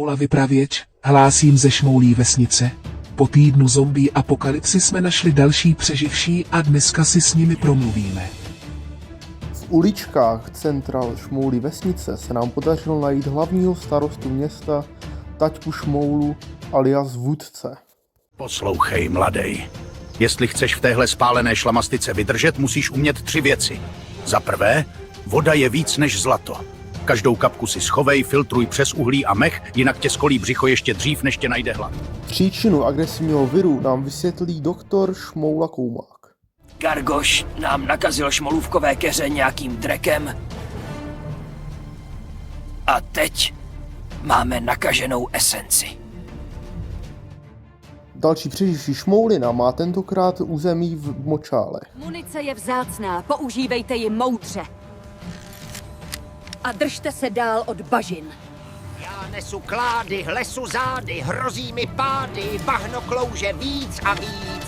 Šmoula vypravěč, hlásím ze Šmoulí vesnice. Po týdnu zombie apokalypsy jsme našli další přeživší a dneska si s nimi promluvíme. V uličkách centra Šmoulí vesnice se nám podařilo najít hlavního starostu města, taťku Šmoulu alias Vůdce. Poslouchej, mladej. Jestli chceš v téhle spálené šlamastice vydržet, musíš umět 3 věci. Za prvé, voda je víc než zlato. Každou kapku si schovej, filtruj přes uhlí a mech, jinak tě skolí břicho ještě dřív, než tě najde hlad. Příčinu agresivního viru nám vysvětlí doktor Šmoula Koumák. Gargoš nám nakazil šmolůvkové keře nějakým drekem. A teď máme nakaženou esenci. Další přeživší Šmoulina má tentokrát území v Močálech. Munice je vzácná, používejte ji moudře. A držte se dál od bažin. Já nesu klády, lesu zády, hrozí mi pády, bahno klouže víc a víc.